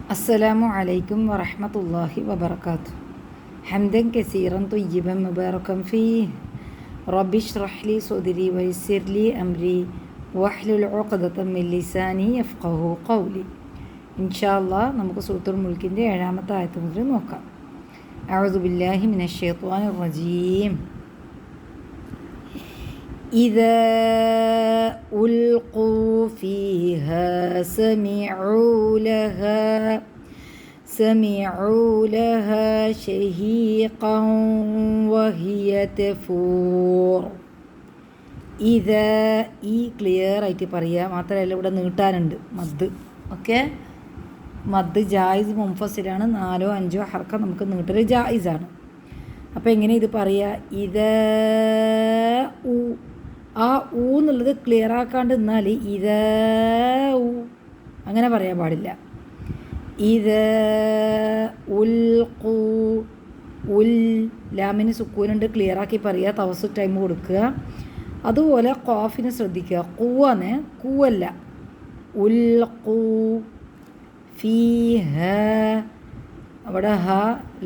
السلام عليكم ورحمة الله وبركاته. حمدا كثيرا طيبا مباركا فيه. رب اشرح لي صدري ويسر لي أمري واحلل عقدة من لساني يفقه قولي. إن شاء الله നമുക്ക് സൂറത്തുൽ മുൽക്കിൻ്റെ 7-ാമത്തെ ആയത്ത് മുതൽ നോക്കാം. أعوذ بالله من الشيطان الرجيم. إذا ألقوا فيها سمعوا لها شهيقا وهي تفور. إذا ഈ ക്ലിയർ ആയിട്ട് പറയുക, മാത്രമല്ല ഇവിടെ നീട്ടാനുണ്ട് മദ്. ഓക്കെ, മദ് ജായിസ് മുൻഫസിലാണ്. 4-5 ഹർക്ക നമുക്ക് നീട്ടൽ ജായിസാണ്. അപ്പോൾ എങ്ങനെ ഇത് പറയുക? ഇത് ആ ഊ എന്നുള്ളത് ക്ലിയർ ആക്കാണ്ട് നിന്നാൽ ഇത് ഊ അങ്ങനെ പറയാൻ പാടില്ല. ഇത് ഉൽഖു ഉൽ ലാമിന് സുക്കൂനുണ്ട്, ക്ലിയർ ആക്കി പറയുക, തവസ്സു ടൈം കൊടുക്കുക. അതുപോലെ ഖാഫിനെ ശ്രദ്ധിക്കുക, കൂവന്ന് കൂവല്ല. ഉൽഖു ഫീഹ അവിടെ ഹ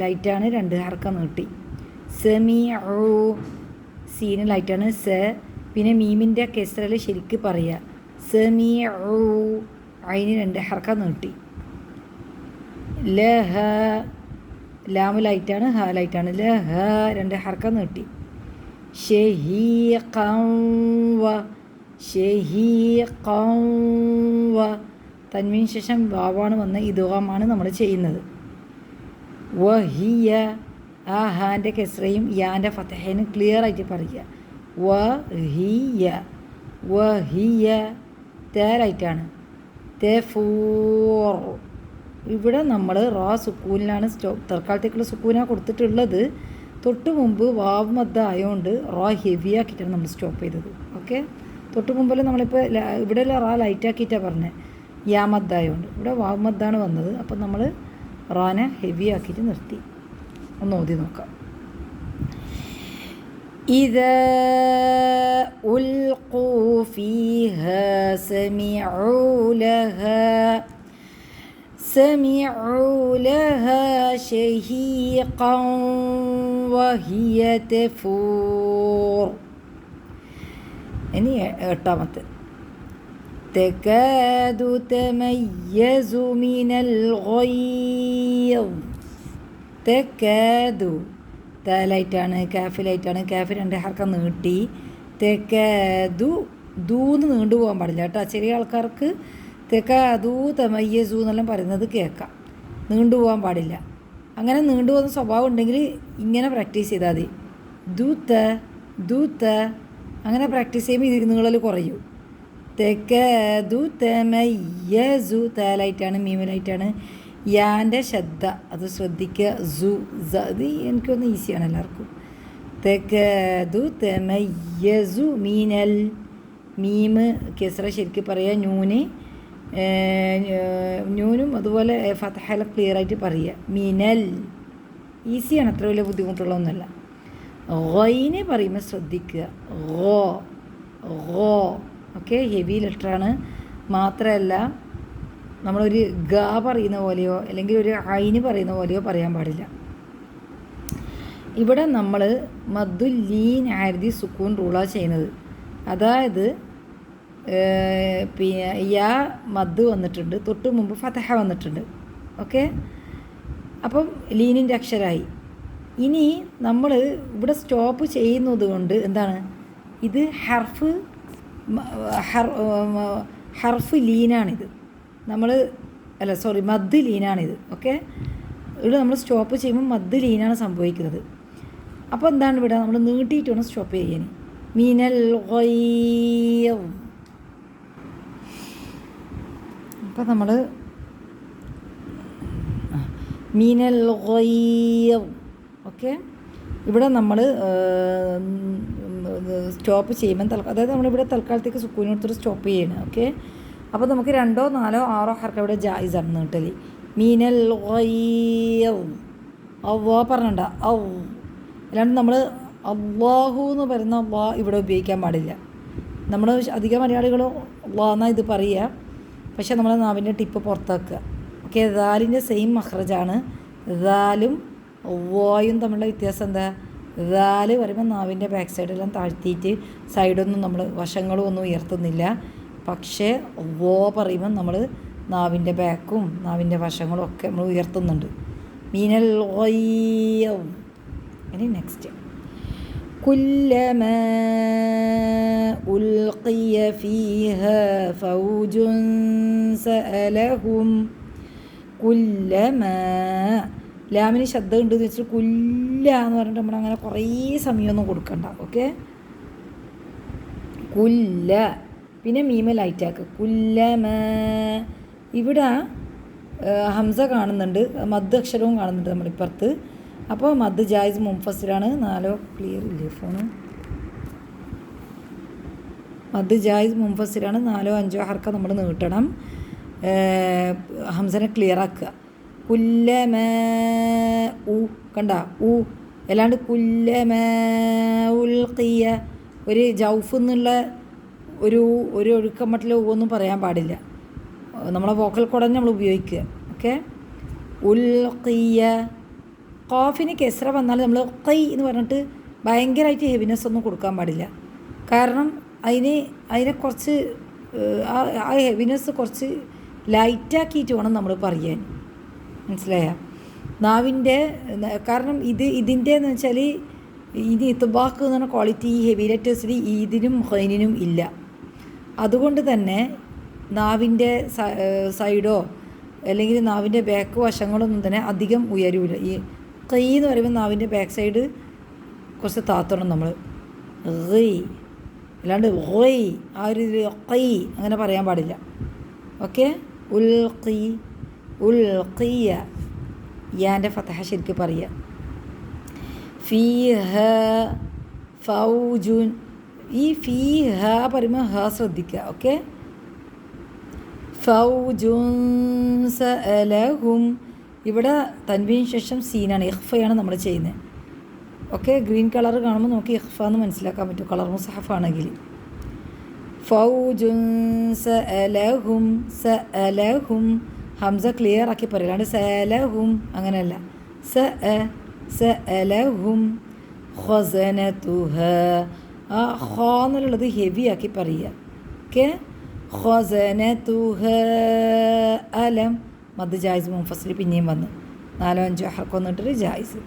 ലൈറ്റാണ്, 2 ഹർക്ക നീട്ടി. സമീഉ സീന് ലൈറ്റാണ് സ, പിന്നെ മീമിൻ്റെ കെസ്റയിൽ ശരിക്ക് പറയുക സമീഉ, അതിന് 2 ഹർക്ക നീട്ടി. ലഹ ലാമ് ലൈറ്റാണ്, ഹ ലൈറ്റാണ്. ലഹ 2 ഹർക്ക നീട്ടി. ഷഹീഖൻ വ തൻവീന് ശേഷം വാവാണ് വന്ന ഇദ്ഗാമാണ് നമ്മൾ ചെയ്യുന്നത്. വഹിയ ആ ഹാൻ്റെ കെസ്റയും യാൻ്റെ ഫതഹയും ക്ലിയർ ആയിട്ട് പറയുക. വഹിയ തേരായിട്ടാണ്. തെഫൂർ ഇവിടെ നമ്മൾ റാ സുക്കൂനിലാണ് തൽക്കാലത്തേക്കുള്ള സുക്കൂനാണ് കൊടുത്തിട്ടുള്ളത്. തൊട്ട് മുമ്പ് വാവ് മദ്ദ ആയതുകൊണ്ട് റാ ഹെവി ആക്കിയിട്ടാണ് നമ്മൾ സ്റ്റോപ്പ് ചെയ്തത്. ഓക്കെ, തൊട്ട് മുമ്പിൽ നമ്മളിപ്പോൾ ഇവിടെ റാ ലൈറ്റ് ആക്കിയിട്ടാണ് പറഞ്ഞത്, യാ മദ്ദായതുകൊണ്ട്. ഇവിടെ വാവ് മദ്ദാണ് വന്നത്, അപ്പം നമ്മൾ റാനെ ഹെവി ആക്കിയിട്ട് നിർത്തി. ഒന്ന് ഓതി നോക്കാം. إذا ألقوا فيها سمعوا لها شهيقا وهي تفور. ഇനി 8-ാമത്തെ تكاد تميز من الغيظ. തെക്കാദു തലൈറ്റാണ്, കാഫിലൈറ്റാണ്. കാഫ് 2 ഹർക്ക നീട്ടി. തെക്കാദു ദൂന്ന് നീണ്ടു പോകാൻ പാടില്ല കേട്ടോ. ചെറിയ ആൾക്കാർക്ക് തെക്കാദു തമയ്യസു എന്നെല്ലാം പറയുന്നത് കേൾക്കാം, നീണ്ടു പോകാൻ പാടില്ല. അങ്ങനെ നീണ്ടു പോകുന്ന സ്വഭാവം ഉണ്ടെങ്കിൽ ഇങ്ങനെ പ്രാക്ടീസ് ചെയ്താൽ മതി. ദൂത്ത അങ്ങനെ പ്രാക്ടീസ് ചെയ്യുമ്പോൾ ഇത് നീളൽ കുറയും. തെക്കാദു തമയ്യസു തലൈറ്റാണ്, മീമിലൈറ്റാണ്. യാൻ്റെ ശബ്ദ അത് ശ്രദ്ധിക്കുക. ഇത് എനിക്കൊന്ന് ഈസിയാണ് എല്ലാവർക്കും. തെക്കതു തെമയ്യസു മീനൽ മീമ് കെസ്റ ശരിക്ക് പറയുക. ന്യൂനും അതുപോലെ ഫതഹല ക്ലിയർ ആയിട്ട് പറയുക. മീനൽ ഈസിയാണ്, അത്ര വലിയ ബുദ്ധിമുട്ടുള്ളതൊന്നുമല്ല. ഗൈനെ പറയുമ്പോൾ ശ്രദ്ധിക്കുക. ഗോ ഓക്കെ, ഹെവി ലെറ്ററാണ്. മാത്രമല്ല നമ്മളൊരു ഗ പറയുന്ന പോലെയോ അല്ലെങ്കിൽ ഒരു ഐന് പറയുന്ന പോലെയോ പറയാൻ പാടില്ല. ഇവിടെ നമ്മൾ മദ്ദുൽ ലീൻ ആര്ദി സുക്കൂൻ റൂളാണ് ചെയ്യുന്നത്. അതായത് പിന്നെ യാ മദ് വന്നിട്ടുണ്ട്, തൊട്ട് മുമ്പ് ഫതഹ വന്നിട്ടുണ്ട്. ഓക്കെ, അപ്പം ലീനിൻ്റെ അക്ഷരമായി. ഇനി നമ്മൾ ഇവിടെ സ്റ്റോപ്പ് ചെയ്യുന്നത് കൊണ്ട് എന്താണ്, ഇത് ഹർഫ് ലീനാണിത്. മദ് ലീനാണിത്. ഓക്കെ, ഇവിടെ നമ്മൾ സ്റ്റോപ്പ് ചെയ്യുമ്പോൾ മദ് ലീനാണ് സംഭവിക്കുന്നത്. അപ്പോൾ എന്താണ് ഇവിടെ നമ്മൾ നീട്ടിയിട്ട് വേണം സ്റ്റോപ്പ് ചെയ്യാൻ. മീനൽ ഗൈദ്. അപ്പോൾ നമ്മൾ മീനൽ ഗൈദ്. ഓക്കെ, ഇവിടെ നമ്മൾ സ്റ്റോപ്പ് ചെയ്യുമ്പോൾ അതായത് നമ്മളിവിടെ തൽക്കാലത്തേക്ക് സുക്കൂന് കൊടുത്തിട്ട് സ്റ്റോപ്പ് ചെയ്യണം. ഓക്കെ, അപ്പോൾ നമുക്ക് 2, 4, 6 ഹർക്ക ഇവിടെ ജായിസാണ് നീട്ടൽ. മീനൽ ഗൈദ് അവ്വാ പറഞ്ഞണ്ട ഔ, അല്ലാണ്ട് നമ്മൾ അള്ളാഹു എന്ന് പറയുന്ന അള്ളാ ഇവിടെ ഉപയോഗിക്കാൻ പാടില്ല. നമ്മൾ അധികം മലയാളികൾ അള്ളാ എന്നാൽ ഇത് പറയുക, പക്ഷേ നമ്മൾ നാവിൻ്റെ ടിപ്പ് പുറത്താക്കുക. ഓക്കെ. ദാലിൻ്റെ സെയിം മഖ്റജാണ്. ദാലും വോയും തമ്മിലുള്ള വ്യത്യാസം എന്താ? ദാല് പറയുമ്പോൾ നാവിൻ്റെ ബാക്ക് സൈഡെല്ലാം താഴ്ത്തിയിട്ട് സൈഡൊന്നും നമ്മൾ വശങ്ങളും ഒന്നും ഉയർത്തുന്നില്ല. പക്ഷേ വോ പറയുമ്പോൾ നമ്മൾ നാവിൻ്റെ ബാക്കും നാവിൻ്റെ വശങ്ങളും ഒക്കെ നമ്മൾ ഉയർത്തുന്നുണ്ട്. മീനൽ ഗയ്യ്. ഇനി നെക്സ്റ്റ് കുല്ലമാ ഉൽഖിയ ഫീഹാ ഫൗജുൻ സഅലഹും. കുല്ലമാ ലാമിന് ശബ്ദം ഉണ്ട് എന്ന് വെച്ചിട്ട് കുല്ല എന്ന് പറഞ്ഞിട്ട് നമ്മളങ്ങനെ കുറേ സമയമൊന്നും കൊടുക്കണ്ട. ഓക്കെ. കുല്ല പിന്നെ മീമ ലൈറ്റാക്കുക. കുല്ലമാ. ഇവിടെ ഹംസ കാണുന്നുണ്ട്, മദ് അക്ഷരവും കാണുന്നുണ്ട് നമ്മളിപ്പുറത്ത്. അപ്പോൾ മദ് ജായിസ് മുൻഫസിലാണ്. 4 ക്ലിയർ ഇല്ലേ ഫോണ്? മദ് ജായിസ് മുൻഫസിലാണ്. 4 5 ഹർക്ക നമ്മൾ നീട്ടണം. ഹംസനെ ക്ലിയർ ആക്കുക. കുല്ലമാ ഉ കണ്ട ഉ അല്ലാണ്ട് കുല്ലമാ ഉൽഖിയ ഒരു ജൗഫ് എന്നുള്ള ഒരു ഒഴുക്കമട്ടിൽ ഒന്നും പറയാൻ പാടില്ല. നമ്മളെ വോക്കൽ കോഡന്നെ നമ്മൾ ഉപയോഗിക്കുക. ഓക്കെ. ഉൽഖിയ. ഖാഫിന് കെസ്ര വന്നാൽ നമ്മൾ ഖൈ എന്ന് പറഞ്ഞിട്ട് ഭയങ്കരമായിട്ട് ഹെവിനെസ് ഒന്നും കൊടുക്കാൻ പാടില്ല. കാരണം അതിനെ കുറച്ച് ആ ഹെവിനെസ് കുറച്ച് ലൈറ്റാക്കിയിട്ട് വേണം നമ്മൾ പറയാൻ. മനസ്സിലായ? നാവിൻ്റെ കാരണം ഇതിൻ്റെ എന്ന് വെച്ചാൽ ഇത് ഇത്ബാക്ക് എന്ന് പറഞ്ഞ ക്വാളിറ്റി ഈ ഹെവി ലെറ്റേഴ്സിൽ ഈദിനും ഹൈനിനും ഇല്ല. അതുകൊണ്ട് തന്നെ നാവിൻ്റെ സൈഡോ അല്ലെങ്കിൽ നാവിൻ്റെ ബാക്ക് വശങ്ങളൊന്നും തന്നെ അധികം ഉയരൂല. ഈ കൈ എന്ന് പറയുമ്പോൾ നാവിൻ്റെ ബാക്ക് സൈഡ് കുറച്ച് താത്തണം നമ്മൾ. ഗയ് അല്ലാണ്ട് ഗയ് ആ ഒരു കൈ അങ്ങനെ പറയാൻ പാടില്ല. ഓക്കെ. ഉൽഖി ഉൽഖിയ. യാൻ്റെ ഫതഹ ശരിക്കും പറയുക. ഫീഹ ഫൗജുൻ. ഈ ഫീഹ പറയുമ്പോൾ ഹ ശ്രദ്ധിക്കുക. ഓക്കെ. ഫൗജുൻ സഅലഹും. ഇവിടെ തൻവീന് ശേഷം സീനാണ്, ഇഖ്ഫയാണ് നമ്മൾ ചെയ്യുന്നത്. ഓക്കെ. ഗ്രീൻ കളർ കാണുമ്പോൾ നമുക്ക് ഇഖ്ഫ എന്ന് മനസ്സിലാക്കാൻ പറ്റും, കളർ മുസഹഫാണെങ്കിൽ. ഫൗജുൻ സഅലഹും. സഅലഹും ഹംസ ക്ലിയർ ആക്കി പറയും, അല്ലാണ്ട് സഅലഹും അങ്ങനെയല്ല. സഅലഹും ഖസനതുഹ. ആ ഖ എന്നുള്ളത് ഹെവി ആക്കി പറയുക. ഓക്കെ. ഖസനതുഹ അലം. മദ് ജായിസ് മുൻഫസിൽ പിന്നെയും വന്നു. 4 5 ഹർക്കം വന്നിട്ടൊരു ജായിസ്.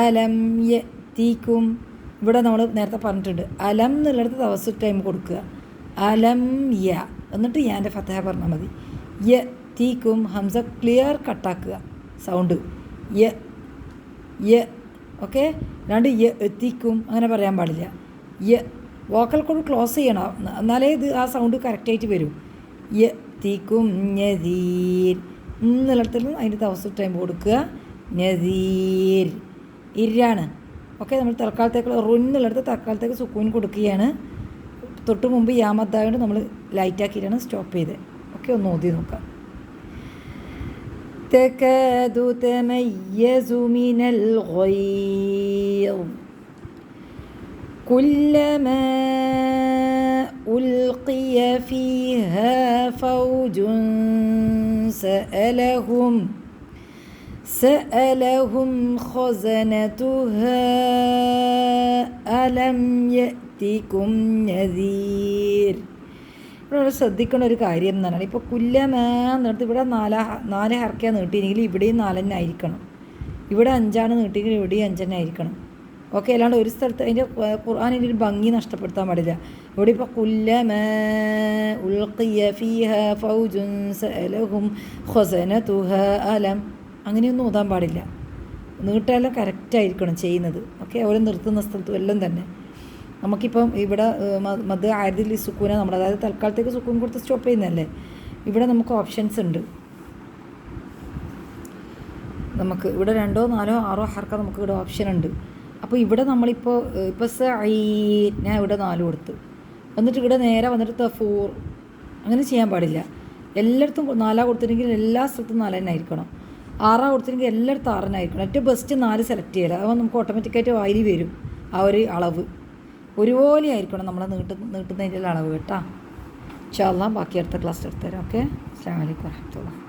അലം യഅ്തികും. ഇവിടെ നമ്മൾ നേരത്തെ പറഞ്ഞിട്ടുണ്ട്, അലം എന്നുള്ളിടത്ത് തവസ്സുൽ ടൈം കൊടുക്കുക. അലം യ എന്നിട്ട് യാൻ്റെ ഫതഹ പറഞ്ഞാൽ മതി. യഅ്തികും ഹംസ ക്ലിയർ കട്ടാക്കുക സൗണ്ട്. യ ഓക്കെ. അല്ലാണ്ട് യഅ്തികും അങ്ങനെ പറയാൻ പാടില്ല. വോക്കൽ കോഡ് ക്ലോസ് ചെയ്യണം, എന്നാലേ ഇത് ആ സൗണ്ട് കറക്റ്റായിട്ട് വരും. യഅ്തികും നദീർ എന്നുള്ളിടത്തും അതിൻ്റെ തവസ്സുൽ ടൈം കൊടുക്കുക. നദീർ ഇരാണ്. ഓക്കെ. നമ്മൾ തൽക്കാലത്തേക്ക് റുന്നുള്ളിടത്ത് തൽക്കാലത്തേക്ക് സുക്കൂൻ കൊടുക്കുകയാണ്. തൊട്ട് മുമ്പ് യാമത്തായതുകൊണ്ട് നമ്മൾ ലൈറ്റാക്കിയിട്ടാണ് സ്റ്റോപ്പ് ചെയ്തത്. ഓക്കെ. ഒന്ന് ഓതി നോക്കാം. തകാദു തമയ്യസു മിനൽ ഗൈദ് കുല്ലമാ ഉൽഖിയ ഫീഹാ ഫൗജുൻ സഅലഹും ഖസനതുഹാ അലം യഅ്തികും നദീർ. ഇവിടെ ശ്രദ്ധിക്കുന്ന ഒരു കാര്യം എന്ന് പറഞ്ഞാൽ ഇപ്പോൾ കുല്ലമാ എന്നിടത്ത് ഇവിടെ 4 ഹർക്കയാണ് നീട്ടിയെങ്കിൽ ഇവിടെയും 4 തന്നെ ആയിരിക്കണം. ഇവിടെ 5 നീട്ടിയെങ്കിൽ ഇവിടെയും 5 തന്നെ ആയിരിക്കണം. ഓക്കെ. അല്ലാണ്ട് ഒരു സ്ഥലത്ത് അതിൻ്റെ ഖുർആനിൻ്റെ ഒരു ഭംഗി നഷ്ടപ്പെടുത്താൻ പാടില്ല. ഇവിടെ ഇപ്പോൾ കുല്ലമാ ഉൽഖിയ ഫീഹാ ഫൗജുൻ സഅലഹും ഖസനതുഹാ അലം അങ്ങനെയൊന്നും ഓതാൻ പാടില്ല. നീട്ടെല്ലാം കറക്റ്റായിരിക്കണം ചെയ്യുന്നത്. ഓക്കെ. അവരെ നിർത്തുന്ന സ്ഥലത്തും എല്ലാം തന്നെ നമുക്കിപ്പം ഇവിടെ മദ് ആയതിൽ സുക്കൂന നമ്മൾ, അതായത് തൽക്കാലത്തേക്ക് സുക്കൂൻ കൊടുത്ത് സ്റ്റോപ്പ് ചെയ്യുന്നതല്ലേ. ഇവിടെ നമുക്ക് ഓപ്ഷൻസ് ഉണ്ട്. നമുക്ക് ഇവിടെ 2 4 6 ഹർക്ക നമുക്ക് ഇവിടെ ഓപ്ഷൻ ഉണ്ട്. അപ്പോൾ ഇവിടെ നമ്മളിപ്പോൾ ഞാൻ ഇവിടെ 4 കൊടുത്ത് എന്നിട്ട് ഇവിടെ നേരെ വന്നിട്ട് തഫൂർ അങ്ങനെ ചെയ്യാൻ പാടില്ല. എല്ലായിടത്തും 4 കൊടുത്തിട്ടുണ്ടെങ്കിൽ എല്ലാ സ്ഥലത്തും 4 തന്നെ ആയിരിക്കണം. 6 കൊടുത്തിട്ടുണ്ടെങ്കിൽ എല്ലായിടത്തും 6 തന്നെ ആയിരിക്കണം. ഏറ്റവും ബെസ്റ്റ് 4 സെലക്ട് ചെയ്യില്ല. അപ്പോൾ നമുക്ക് ഓട്ടോമാറ്റിക്കായിട്ട് വായിൽ വരും ആ ഒരു അളവ്. ഒരുപോലെ ആയിരിക്കണം നമ്മൾ നീട്ടുന്നതിൻ്റെ അളവ് കേട്ടോ. ഇൻഷാ അല്ലാഹ് ബാക്കി അടുത്ത ക്ലാസ് എടുത്തുതരാം. ഓക്കെ. അസ്സലാമു അലൈക്കും വറഹ്മത്തുള്ളാഹി.